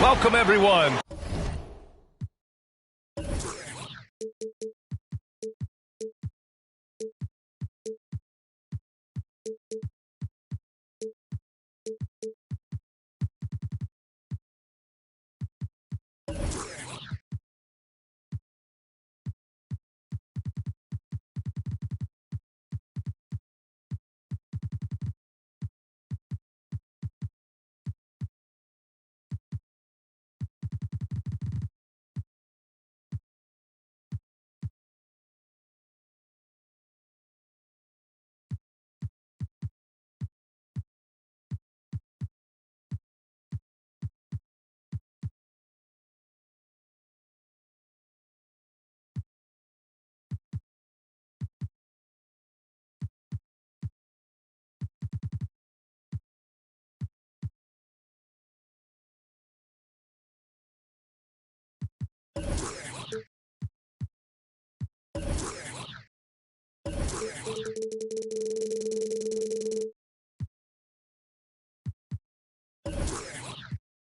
Welcome, everyone.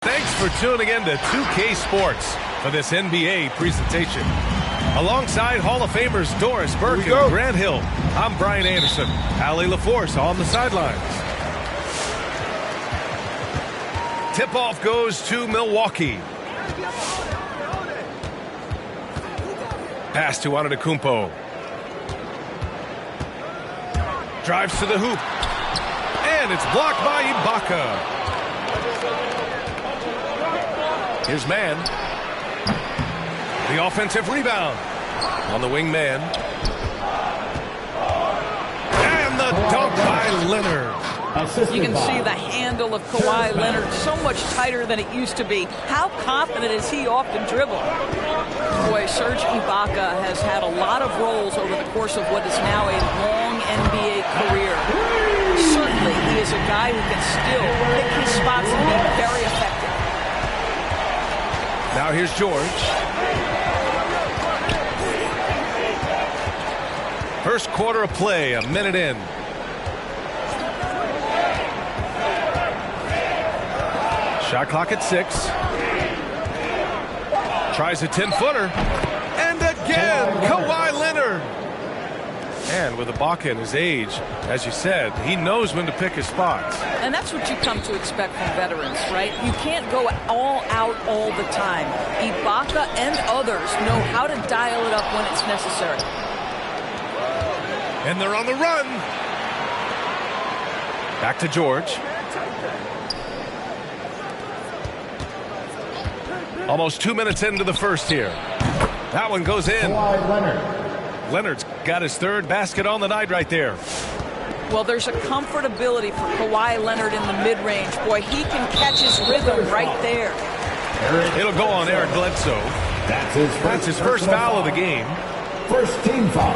Thanks for tuning in to 2K Sports for this NBA presentation. Alongside Hall of Famers Doris Burke and Grant Hill, I'm Brian Anderson. Allie LaForce on the sidelines. Tip-off goes to Milwaukee. Pass to Antetokounmpo. Drives to the hoop. And it's blocked by Ibaka. Here's Mann. The offensive rebound. On the wing, Mann. And the dunk by Leonard. You can see the handle of Kawhi Leonard so much tighter than it used to be. How confident is he off the dribble? Boy, Serge Ibaka has had a lot of roles over the course of what is now a long NBA career. Certainly, he is a guy who can still pick his spots and be very effective. Now here's George. First quarter of play, a minute in. Shot clock at 6. Tries a 10-footer. And again, Kawhi Leonard. And with Ibaka and his age, as you said, he knows when to pick his spots. And that's what you come to expect from veterans, right? You can't go all out all the time. Ibaka and others know how to dial it up when it's necessary. And they're on the run. Back to George. Almost 2 minutes into the first here. That one goes in. Leonard's got his third basket on the night right there. Well, there's a comfortability for Kawhi Leonard in the mid-range. Boy, he can catch his rhythm right there. It'll go on Eric Bledsoe. That's his first foul of the game. First team foul.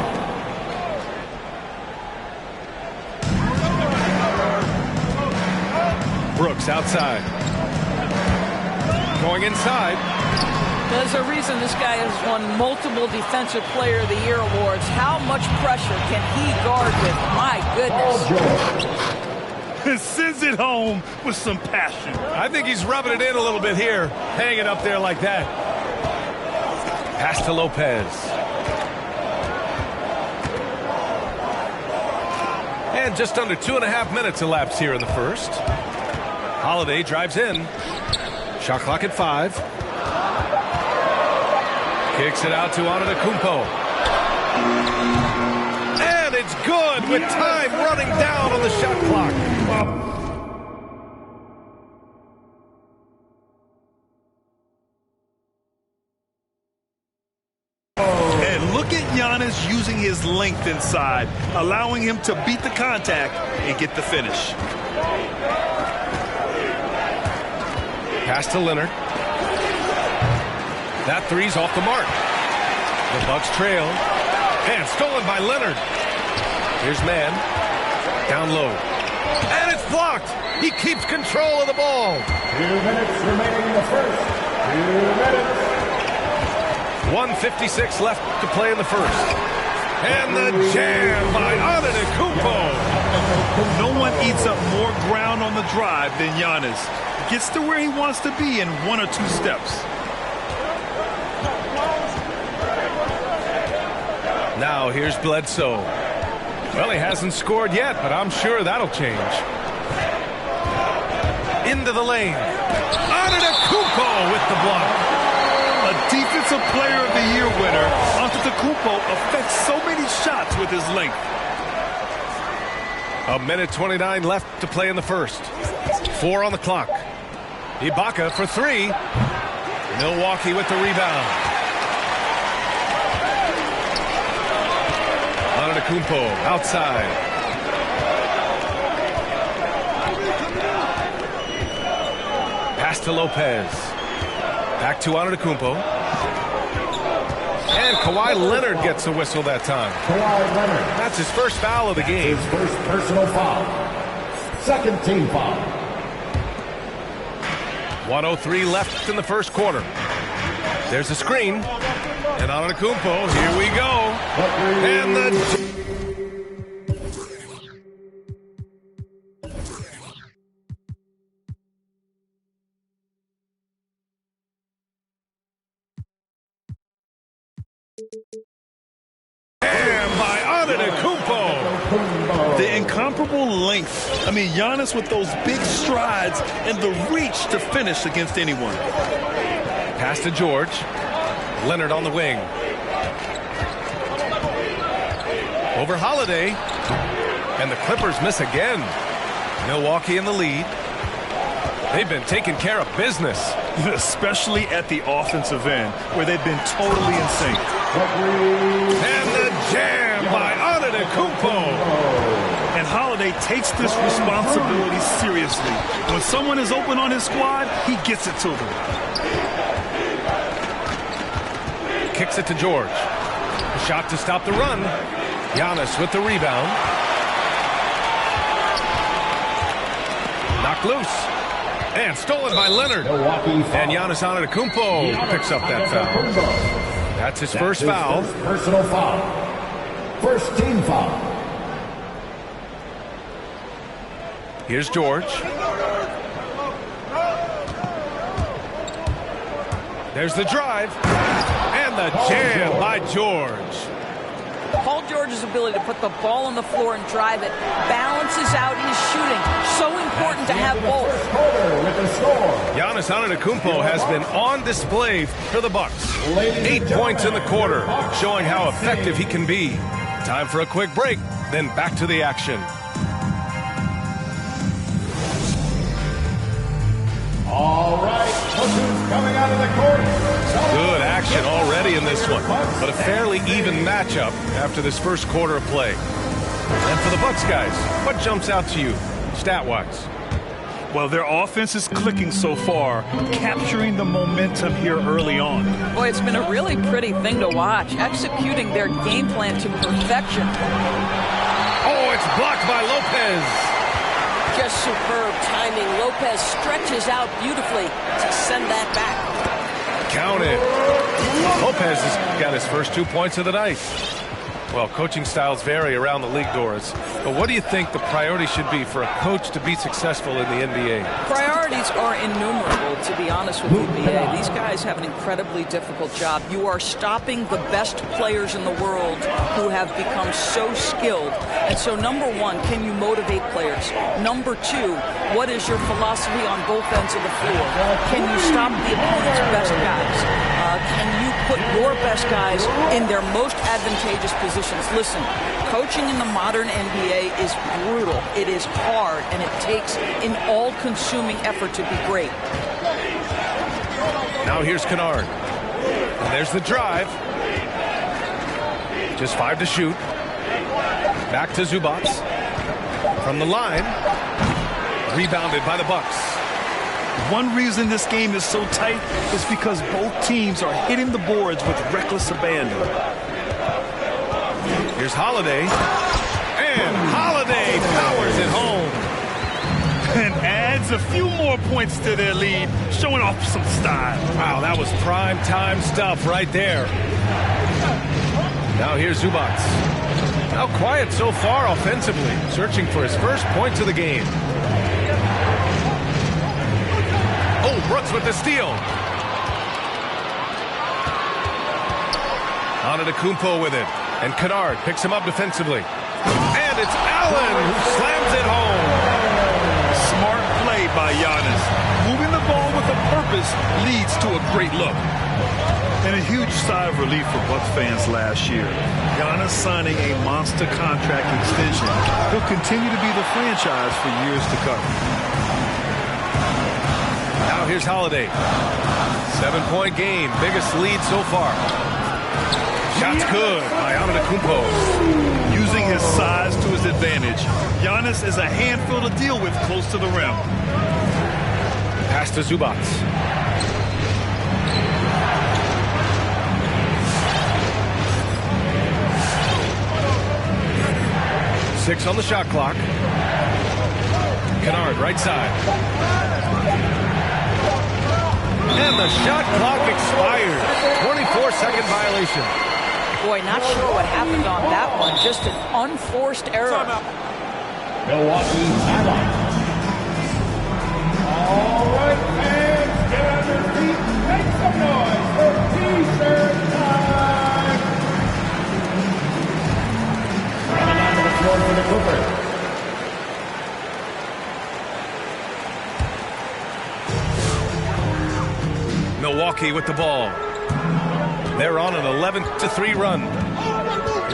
Brooks outside. Going inside. There's a reason this guy has won multiple Defensive Player of the Year awards. How much pressure can he guard with? My goodness. Sends it home with some passion. I think he's rubbing it in a little bit here. Hanging up there like that. Pass to Lopez. And just under 2.5 minutes elapsed here in the first. Holiday drives in. Shot clock at 5. Kicks it out to Antetokounmpo. And it's good with time running down on the shot clock. And look at Giannis using his length inside, allowing him to beat the contact and get the finish. Pass to Leonard. That three's off the mark. The Bucks trail. And stolen by Leonard. Here's Mann. Down low. And it's blocked. He keeps control of the ball. 2 minutes remaining in the first. 2 minutes. 1:56 left to play in the first. And the jam by Antetokounmpo. No one eats up more ground on the drive than Giannis. Gets to where he wants to be in 1 or 2 steps. Now here's Bledsoe. Well, he hasn't scored yet, but I'm sure that'll change. Into the lane. Antetokounmpo with the block. A Defensive Player of the Year winner, Antetokounmpo affects so many shots with his length. 1:29 left to play in the first. 4 on the clock. Ibaka for 3. Milwaukee with the rebound. Antetokounmpo outside. Pass to Lopez. Back to Antetokounmpo. And Kawhi Leonard gets a whistle that time. Kawhi Leonard. That's his first foul of the game. His first personal foul. Second team foul. 1:03 left in the first quarter. There's a screen. And Antetokounmpo, here we go. And the... And by Antetokounmpo. The incomparable length. I mean, Giannis with those big strides and the reach to finish against anyone. Pass to George. Leonard on the wing. Over Holiday. And the Clippers miss again. Milwaukee in the lead. They've been taking care of business. Especially at the offensive end, where they've been totally in sync. And the jam by Antetokounmpo. And Holiday takes this responsibility seriously. When someone is open on his squad, he gets it to them. Kicks it to George. A shot to stop the run. Giannis with the rebound. Knocked loose. And stolen by Leonard. And Giannis Antetokounmpo picks up that foul. That's his first foul. First personal foul. First team foul. Here's George. There's the drive. And the jam by George. Paul George's ability to put the ball on the floor and drive it balances out his shooting. So important to have both. Giannis Antetokounmpo has been on display for the Bucks. 8 points in the quarter, showing how effective he can be. Time for a quick break, then back to the action. All right, coaches coming out of the court. Good action already in this one, but a fairly even matchup after this first quarter of play. And for the Bucks guys, what jumps out to you, stat-wise? Well, their offense is clicking so far, capturing the momentum here early on. Boy, it's been a really pretty thing to watch, executing their game plan to perfection. Oh, it's blocked by Lopez. Just superb timing. Lopez stretches out beautifully to send that back. Count it. Lopez has got his first 2 points of the night. Well, coaching styles vary around the league, Doris. But what do you think the priority should be for a coach to be successful in the NBA? Priorities are innumerable, to be honest with you, BA. These guys have an incredibly difficult job. You are stopping the best players in the world who have become so skilled. And so, number one, can you motivate players? Number two, what is your philosophy on both ends of the floor? Can you stop the opponent's best guys? Can you put your best guys in their most advantageous positions? Listen, coaching in the modern NBA is brutal. It is hard, and it takes an all-consuming effort to be great. Now here's Kennard. And there's the drive. Just 5 to shoot. Back to Zubac. From the line. Rebounded by the Bucks. One reason this game is so tight is because both teams are hitting the boards with reckless abandon. Here's Holiday. And Holiday powers it home. And adds a few more points to their lead, showing off some style. Wow, that was prime time stuff right there. Now here's Zubac. Now quiet so far offensively, searching for his first points of the game. Oh, Brooks with the steal. Antetokounmpo with it. And Kennard picks him up defensively. And it's Allen who slams it home. Smart play by Giannis. Moving the ball with a purpose leads to a great look. And a huge sigh of relief for Bucks fans last year. Giannis signing a monster contract extension. He'll continue to be the franchise for years to come. Now here's Holiday. 7-point game, biggest lead so far. Shot's good by Antetokounmpo. Using his size to his advantage, Giannis is a handful to deal with close to the rim. Pass to Zubac. Six on the shot clock. Kennard, right side. And the shot clock expires. 24-second violation. Boy, not sure what happened on that one. Just an unforced error. Milwaukee timeout. All right, fans, get on your feet. Make some noise for T-shirt time. Running onto the floor for the Clippers. Milwaukee with the ball. They're on an 11-3 run.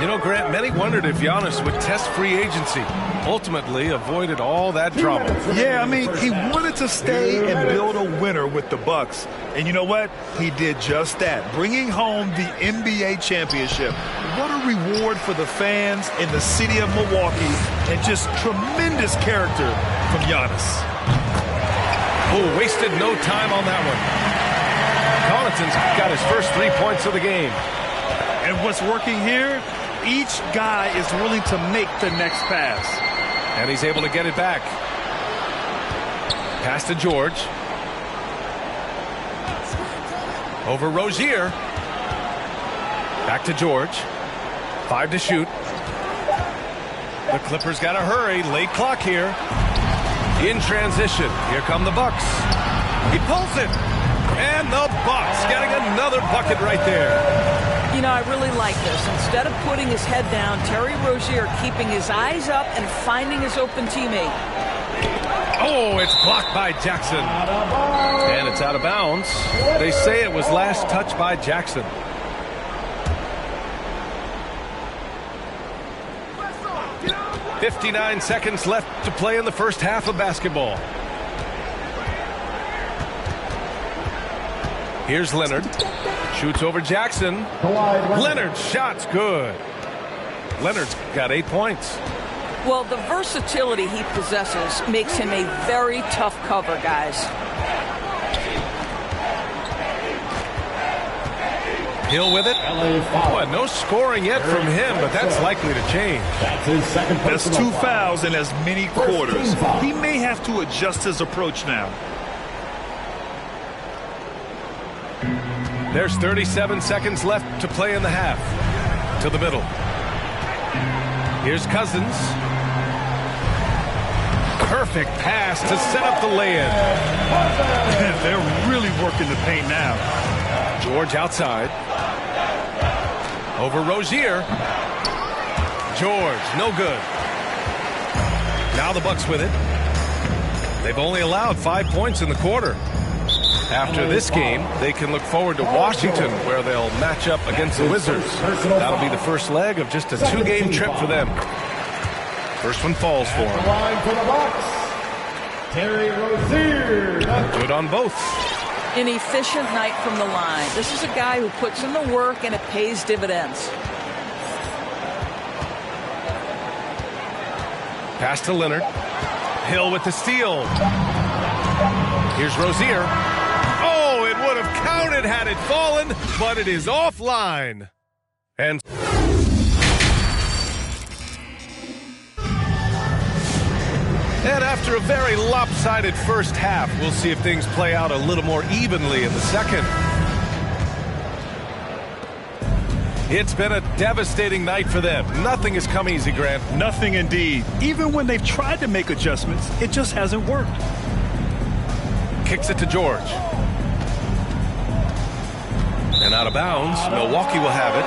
You know, Grant, many wondered if Giannis would test free agency. Ultimately, avoided all that drama. Yeah, I mean, he wanted to stay and build a winner with the Bucks. And you know what? He did just that, bringing home the NBA championship. What a reward for the fans in the city of Milwaukee, and just tremendous character from Giannis. Oh, wasted no time on that one. Connaughton's got his first 3 points of the game. And what's working here? Each guy is willing to make the next pass. And he's able to get it back. Pass to George. Over Rozier. Back to George. 5 to shoot. The Clippers got to hurry. Late clock here. In transition. Here come the Bucks. He pulls it. And the Bucks getting another bucket right there. You know, I really like this. Instead of putting his head down, Terry Rozier keeping his eyes up and finding his open teammate. Oh, it's blocked by Jackson. And it's out of bounds. They say it was last touched by Jackson. "59 seconds left to play in the first half of basketball. Here's Leonard. Shoots over Jackson. Leonard's shot's good. Leonard's got 8 points. Well, the versatility he possesses makes him a very tough cover, guys. Hill with it. Oh, no scoring yet from him, but that's likely to change. That's 2 fouls in as many quarters. He may have to adjust his approach now. There's 37 seconds left to play in the half. To the middle. Here's Cousins. Perfect pass to set up the lay-in. They're really working the paint now. George outside. Over Rozier. George, no good. Now the Bucks with it. They've only allowed 5 points in the quarter. After this game, they can look forward to Washington, where they'll match up against the Wizards. That'll be the first leg of just a 2-game trip for them. First one falls for him. Line for the Bucks. Terry Rozier. Good on both. An efficient night from the line. This is a guy who puts in the work and it pays dividends. Pass to Leonard. Hill with the steal. Here's Rozier. Oh, it would have counted had it fallen, but it is offline. And after a very lopsided first half, we'll see if things play out a little more evenly in the second. It's been a devastating night for them. Nothing has come easy, Grant. Nothing indeed. Even when they've tried to make adjustments, it just hasn't worked. Kicks it to George. And out of bounds, Milwaukee will have it.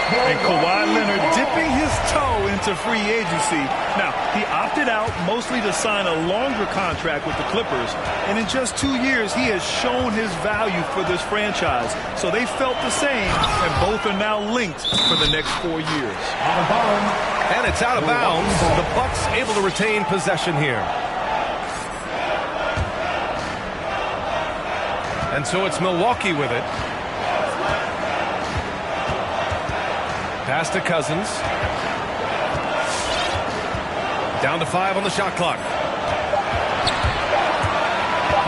And Kawhi Leonard dipping his toe into free agency. Now, he opted out mostly to sign a longer contract with the Clippers. And in just 2 years, he has shown his value for this franchise. So they felt the same, and both are now linked for the next 4 years. And it's out of bounds. The Bucks able to retain possession here. And so it's Milwaukee with it. Pass to Cousins. Down to 5 on the shot clock.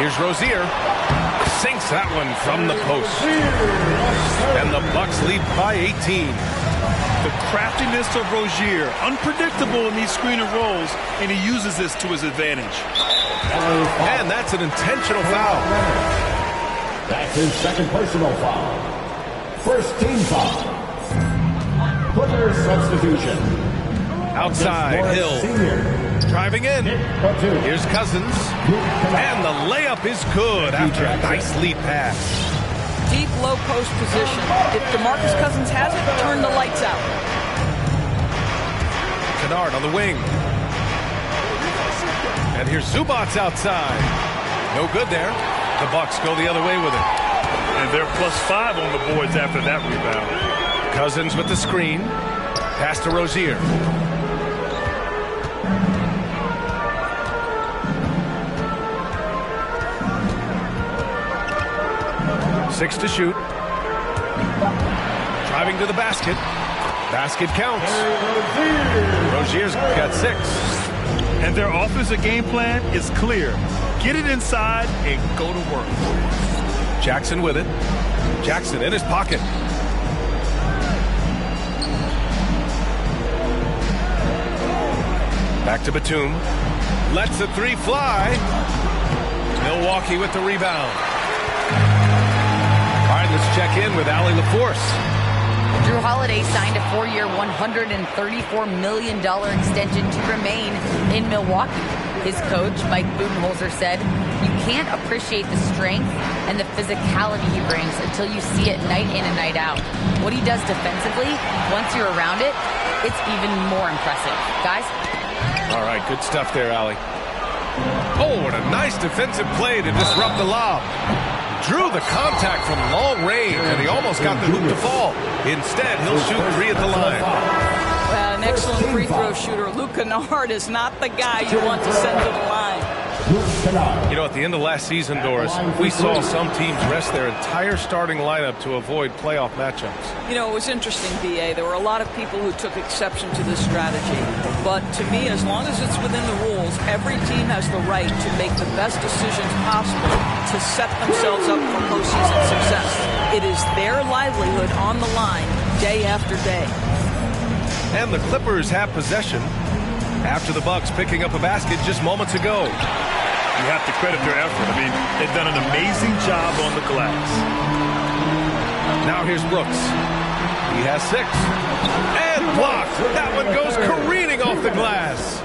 Here's Rozier. Sinks that one from the post. And the Bucks lead by 18. The craftiness of Rozier, unpredictable in these screen and rolls, and he uses this to his advantage. And that's an intentional foul. That's his second personal foul. First team foul. Clippers substitution. Outside, Hill. Driving in. Here's Cousins. And the layup is good after a nice lead pass. Deep low post position. If DeMarcus Cousins has it, turn the lights out. Kennard on the wing. And here's Zubac's outside. No good there. The Bucks go the other way with it. And they're +5 on the boards after that rebound. Cousins with the screen. Pass to Rozier. Six to shoot. Driving to the basket. Basket counts. Rozier's got 6. And their offensive game plan is clear. Get it inside and go to work. Jackson with it. Jackson in his pocket. Back to Batum. Lets the 3 fly. Milwaukee with the rebound. All right, let's check in with Allie LaForce. Drew Holiday signed a 4-year, $134 million extension to remain in Milwaukee. His coach, Mike Budenholzer, said, "You can't appreciate the strength and the physicality he brings until you see it night in and night out. What he does defensively, once you're around it, it's even more impressive." Guys? All right, good stuff there, Allie. Oh, what a nice defensive play to disrupt the lob. Drew the contact from long range, and he almost got the hoop to fall. Instead, he'll shoot 3 at the line. An excellent free throw shooter. Luke Kennard is not the guy you want to send to the line. You know, at the end of last season, Doris, we saw some teams rest their entire starting lineup to avoid playoff matchups. You know, it was interesting, B.A. There were a lot of people who took exception to this strategy. But to me, as long as it's within the rules, every team has the right to make the best decisions possible to set themselves up for postseason success. It is their livelihood on the line day after day. And the Clippers have possession after the Bucks picking up a basket just moments ago. You have to credit their effort. I mean, they've done an amazing job on the glass. Now here's Brooks. He has 6. And blocked. That one goes careening off the glass.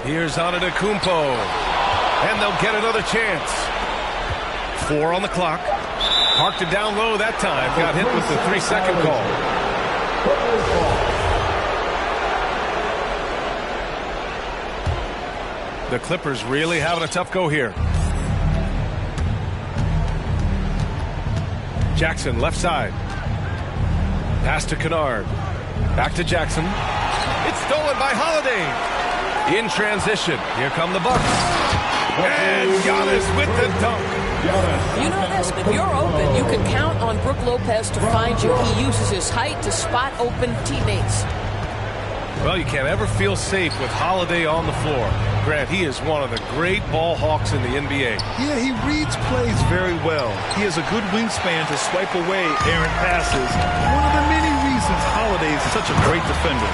Here's Antetokounmpo. And they'll get another chance. 4 on the clock. Parked it down low that time. Got hit with the 3-second call. The Clippers really having a tough go here. Jackson left side. Pass to Kennard. Back to Jackson. It's stolen by Holiday. In transition. Here come the Bucks. And Giannis with the dunk. You know this, if you're open, you can count on Brook Lopez to find you. He uses his height to spot open teammates. Well, you can't ever feel safe with Holiday on the floor. Grant, he is one of the great ball hawks in the NBA. Yeah, he reads plays very well. He has a good wingspan to swipe away errant passes. One of the many reasons Holiday is such a great defender.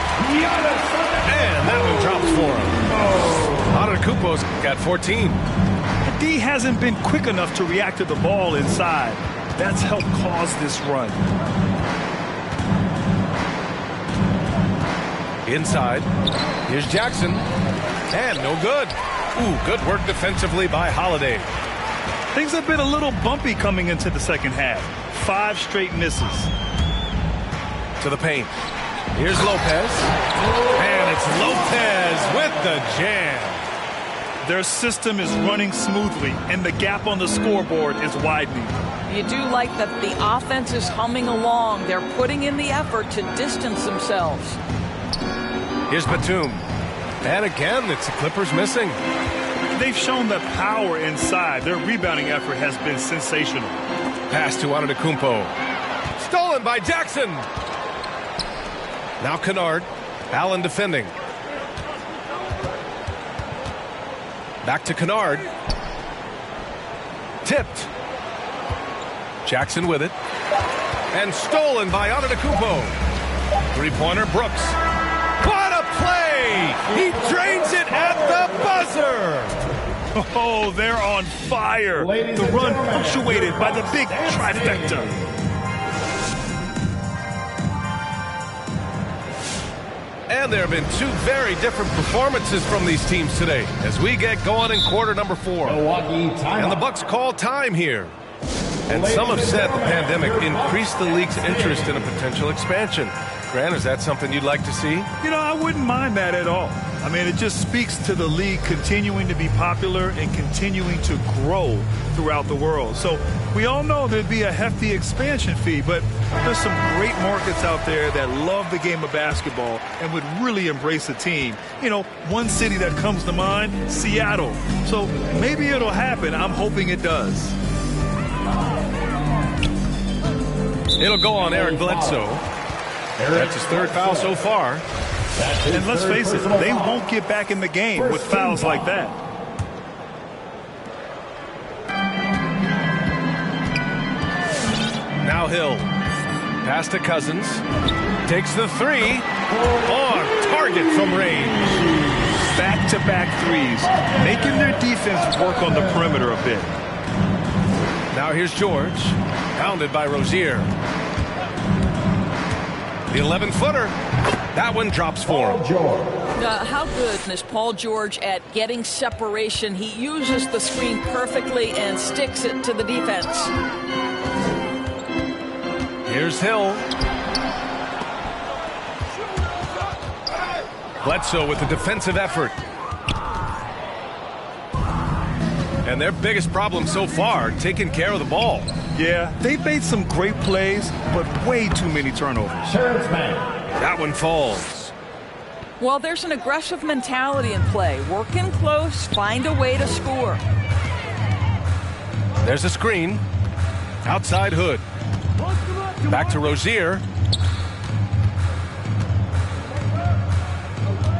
And that one drops for him. Antetokounmpo's got 14. D hasn't been quick enough to react to the ball inside. That's helped cause this run. Inside. Here's Jackson. And no good. Ooh, good work defensively by Holiday. Things have been a little bumpy coming into the second half. 5 straight misses. To the paint. Here's Lopez. And it's Lopez with the jam. Their system is running smoothly, and the gap on the scoreboard is widening. You do like that the offense is humming along. They're putting in the effort to distance themselves. Here's Batum. And again, it's the Clippers missing. They've shown the power inside. Their rebounding effort has been sensational. Pass to Antetokounmpo. Stolen by Jackson. Now Kennard. Allen defending. Back to Kennard. Tipped. Jackson with it. And stolen by Antetokounmpo. Three-pointer Brooks. What a play! He drains it at the buzzer! Oh, they're on fire. The run punctuated by the big trifecta. And there have been 2 very different performances from these teams today as we get going in quarter number 4. And the Bucks call time here. And some have said the pandemic increased the league's interest in a potential expansion. Grant, is that something you'd like to see? You know, I wouldn't mind that at all. I mean, it just speaks to the league continuing to be popular and continuing to grow throughout the world. So we all know there'd be a hefty expansion fee, but there's some great markets out there that love the game of basketball and would really embrace a team. You know, one city that comes to mind, Seattle. So maybe it'll happen. I'm hoping it does. It'll go on Eric Bledsoe. That's his 3rd foul so far. And let's face it, they won't get back in the game with fouls like that. Now Hill. Pass to Cousins. Takes the 3. On target from range. Back-to-back threes, making their defense work on the perimeter a bit. Now here's George. Pounded by Rozier. The 11-footer. That one drops for him. How good is Paul George at getting separation? He uses the screen perfectly and sticks it to the defense. Here's Hill. Bledsoe with the defensive effort. And their biggest problem so far, taking care of the ball. Yeah, they've made some great plays, but way too many turnovers. That one falls. Well, there's an aggressive mentality in play. Work in close, find a way to score. There's a screen. Outside Hood. Back to Rozier.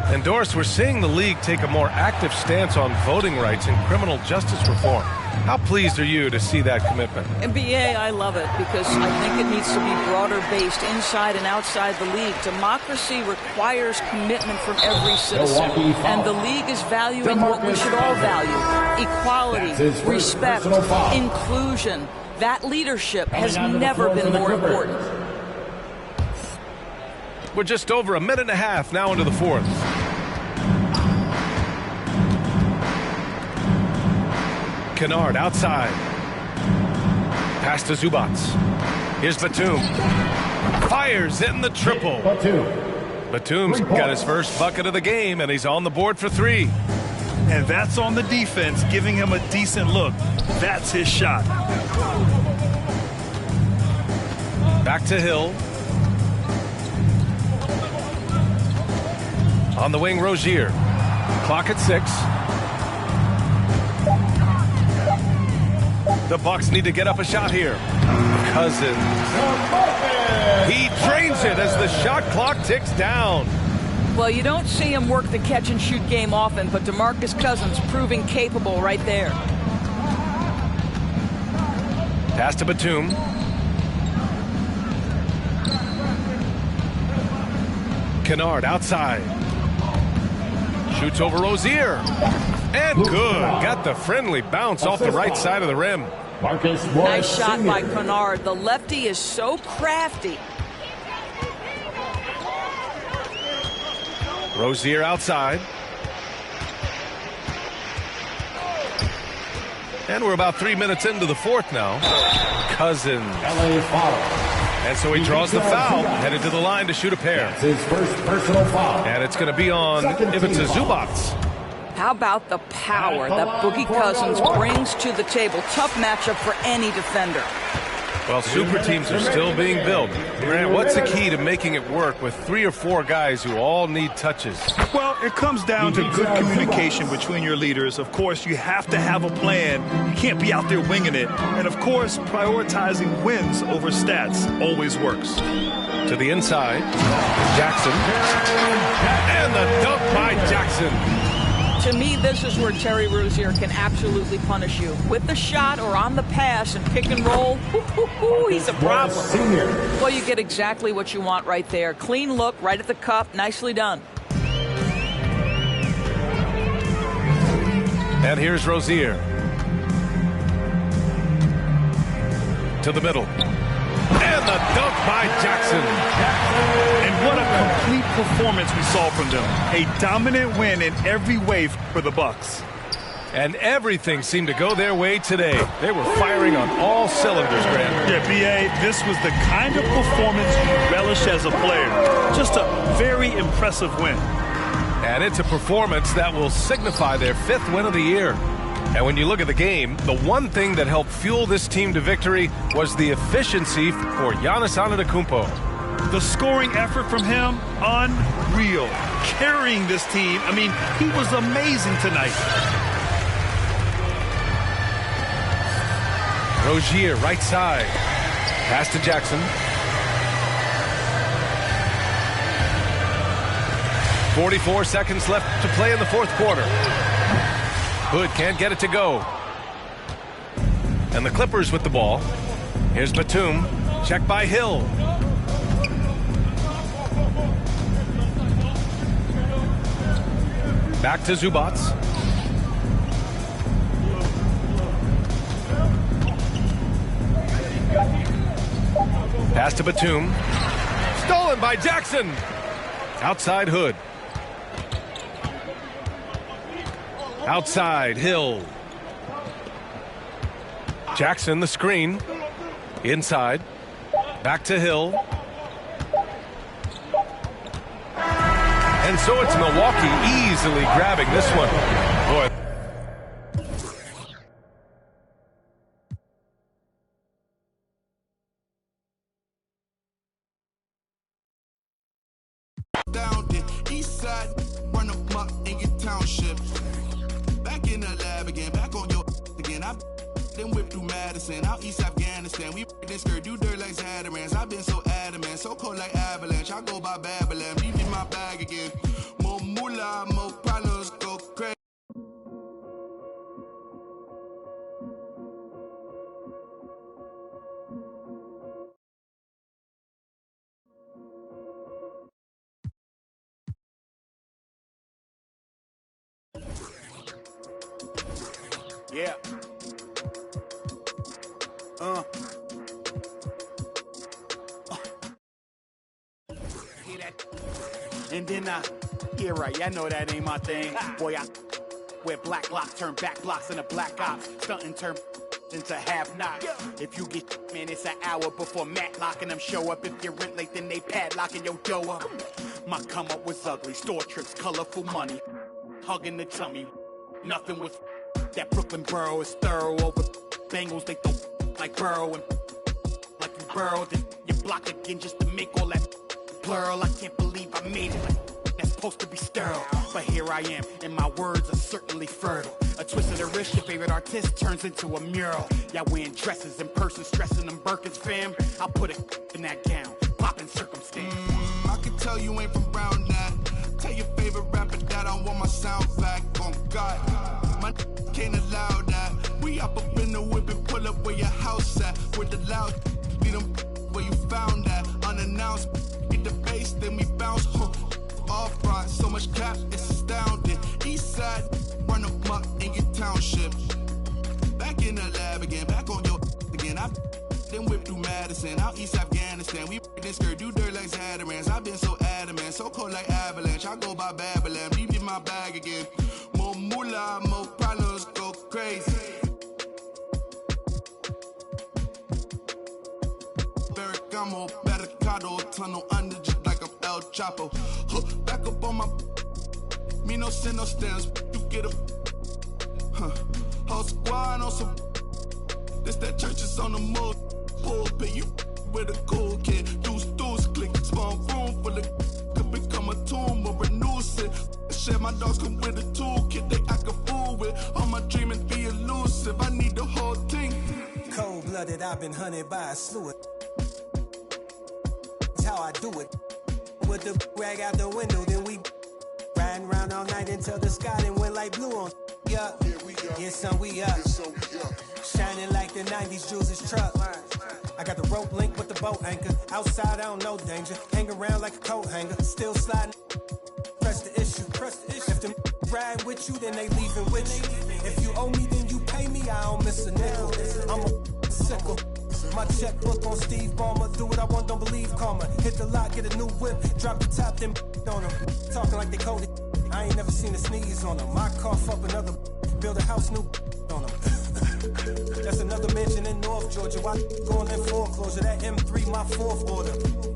And Doris, we're seeing the league take a more active stance on voting rights and criminal justice reform. How pleased are you to see that commitment? NBA, I love it because I think it needs to be broader based inside and outside the league. Democracy requires commitment from every citizen. And the league is valuing what we should all value. Equality, respect, inclusion. That leadership has never been more important. We're just over a minute and a half now into the 4th. Kennard outside. Pass to Zubats. Here's Batum. Fires in the triple. Batum's got his first bucket of the game, and he's on the board for 3. And that's on the defense, giving him a decent look. That's his shot. Back to Hill. On the wing, Rozier. Clock at 6. The Bucks need to get up a shot here. Cousins. He drains it as the shot clock ticks down. Well, you don't see him work the catch-and-shoot game often, but DeMarcus Cousins proving capable right there. Pass to Batum. Kennard outside. Shoots over Rozier. And good. Got the friendly bounce off the right side of the rim. Nice shot by Kennard. The lefty is so crafty. Rozier outside. And we're about 3 minutes into the fourth now. Cousins. LA foul. And so he draws the foul, headed to the line to shoot a pair. That's his first personal foul. And it's going to be on Ivica Zubac. How about the power that Boogie Cousins brings to the table? Tough matchup for any defender. Well, super teams are still being built. Grant, what's the key to making it work with 3 or 4 guys who all need touches? Well, it comes down to good communication between your leaders. Of course, you have to have a plan. You can't be out there winging it. And, of course, prioritizing wins over stats always works. To the inside, Jackson. And the dunk by Jackson. To me, this is where Terry Rozier can absolutely punish you. With the shot or on the pass and pick and roll, he's a problem. Well, you get exactly what you want right there. Clean look, right at the cup, nicely done. And here's Rozier. To the middle. And the dunk by Jackson. And what a complete performance we saw from them. A dominant win in every way for the Bucks. And everything seemed to go their way today. They were firing on all cylinders, Grant. Yeah, B.A., this was the kind of performance you relish as a player. Just a very impressive win. And it's a performance that will signify their 5th win of the year. And when you look at the game, the one thing that helped fuel this team to victory was the efficiency for Giannis Antetokounmpo. The scoring effort from him, unreal. Carrying this team, I mean, he was amazing tonight. Rozier, right side. Pass to Jackson. 44 seconds left to play in the fourth quarter. Hood can't get it to go. And the Clippers with the ball. Here's Batum. Check by Hill. Back to Zubac. Pass to Batum. Stolen by Jackson. Outside Hood. Outside, Hill. Jackson, the screen. Inside. Back to Hill. And so it's Milwaukee easily grabbing this one. Boy. Down the east side, run them up in your township. Back in the lab again, back on your again. I've been whipped through Madison, out East Afghanistan. We this skirt, do dirt like Zatarans. I've been so adamant, so cold like avalanche. I go by Babylon, leave in my bag again. More moolah, more problems, go crazy. Yeah. Hear that? And then yeah, right. I know that ain't my thing. Boy, I wear black locks, turn back blocks into black ops, stunting turn into half knocks. If you get man, it's an hour before Matlock and them show up. If you're rent late, then they padlocking your dough up. My come up was ugly, store trips, colorful money, hugging the tummy. Nothing was that Brooklyn borough is thorough over Bengals. They throw like Burrow and like you burrowed and you block again just to make all that plural. I can't believe I made it. Like, that's supposed to be sterile, but here I am, and my words are certainly fertile. A twist of the wrist, your favorite artist turns into a mural. Y'all wearing dresses in person, stressing them Birkins, fam. I'll put it in that gown, popping circumstance. I can tell you ain't from Brown that. Tell your favorite rapper that I want my sound back. On God, my can't allow that. We up in the whip and pull up where your house at. With the loud, beat them where you found that. Unannounced, get the bass, then we bounce. Off front, so much cap, it's astounding. East side, run them up in your township. Back in the lab again, back on your again. I've been whipped through Madison, out East Afghanistan. We this skirt, do dirt like Zatarans. I've been so adamant, so cold like avalanche. I I go by Babylon, leave in my bag again. More moolah, more problems, go crazy. Ferragamo, Barricado, tunnel under just like I'm El Chapo. Back up on my, me no send no stamps, you get a, whole squad on some, this that church is on the move, pulpit, you with a cool kid, deuce, click, small room full of, could become a tomb or a nuisance. Shit, my dogs come with a toolkit, they act a fool with, all my dreaming be elusive, I need the whole thing. Cold-blooded, I've been hunted by a slew of, that's how I do it, with the rag out the window, then we riding around all night until the sky then went like blue on. Yeah, yeah, son, we up. Shining like the 90s Jules' truck. I got the rope link with the boat anchor. Outside, I don't know danger. Hang around like a coat hanger. Still sliding. Press the issue. If them ride with you, then they leaving with you. If you owe me, then you pay me. I don't miss a nickel. I'm a sickle. My checkbook on Steve Ballmer. Do what I want, don't believe karma. Hit the lock, get a new whip. Drop the top, then on them. Talking like they coded. I ain't never seen a sneeze on them. I cough up another. Build a house new on them. That's another mansion in North Georgia. Why going in foreclosure? That M3, my fourth order.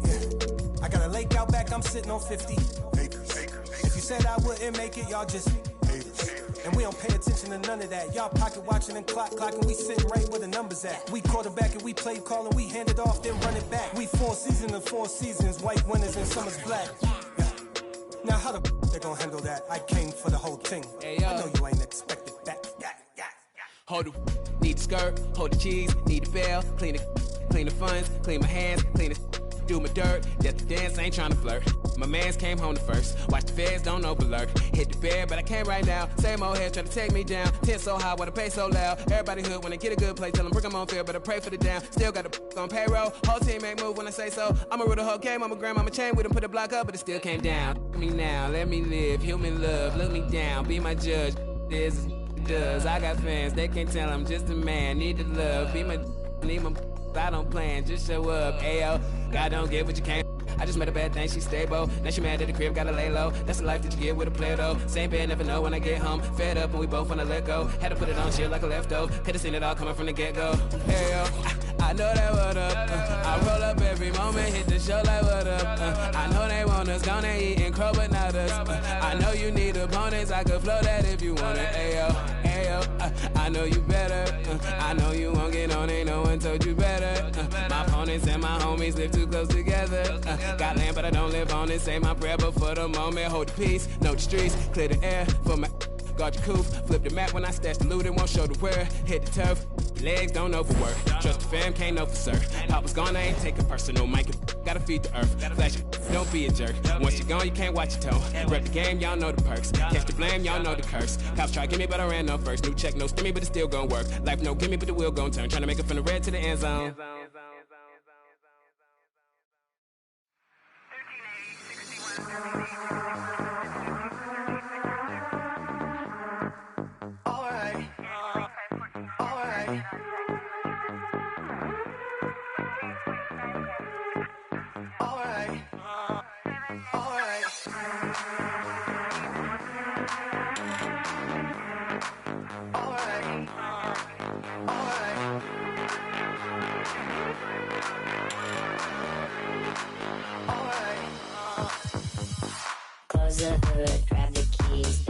Yeah. I got a lake out back, I'm sitting on 50 acres. If you said I wouldn't make it, y'all just haters. And we don't pay attention to none of that. Y'all pocket watching and clocking. We sitting right where the numbers at. We quarterback and we play call and we hand it off, then run it back. We 4 seasons and 4 seasons. White winners and summer's black. Yeah. Now how the they gonna handle that? I came for the whole thing. Hey, I know you ain't expected that. Hold the need the skirt, hold the cheese, need the bell, clean the funds, clean my hands, clean the do my dirt. That the dance ain't trying to flirt. My mans came home the first. Watch the feds, don't overlurk. Hit the bed, but I can't right now. Same old head trying to take me down. Tent so high, wanna pay so loud. Everybody hood when they get a good play. Tell them bring them on field, but I pray for the down. Still got the on payroll. Whole team ain't move when I say so. I'ma rule the whole game. I'ma grandmama chain with him, put a block up, but it still came down. Let me now, let me live. Human love, look me down. Be my judge. This is does. I got fans, they can't tell I'm just a man. Need the love, be my, need my, I don't plan, just show up. Ayo, God don't give what you can't. I just made a bad thing, she stable. Now she mad at the crib, gotta lay low. That's the life that you get with a player though. Same bed, never know when I get home. Fed up and we both wanna let go. Had to put it on chill like a leftover. Could've seen it all coming from the get-go. Hey yo, I know that what up. I roll up every moment, hit the show like what up. I know they want us, gonna eat and crow, but not us. I know you need opponents, I could flow that if you want it. Ayo, ayo, I know you better. I know you won't get on, ain't no one told you better. My opponents and my homies live too close together. Got land, but I don't live on it. Say my prayer, but for the moment, hold the peace. Know the streets, clear the air for my. Guard your coof, flip the map when I stash the loot and won't show the where. Hit the turf, legs don't overwork. Trust the fam, can't know for certain. Papa's gone, I ain't taking personal. Mike, gotta feed the earth. Flash it, don't be a jerk. Once you're gone, you can't watch your tone. Rep the game, y'all know the perks. Catch the blame, y'all know the curse. Cops try to get me, but I ran up first. New check, no stimmy, but it's still gonna work. Life no gimme, but the wheel gon' turn. Trying to make it from the red to the end zone. Close the hood, grab the keys.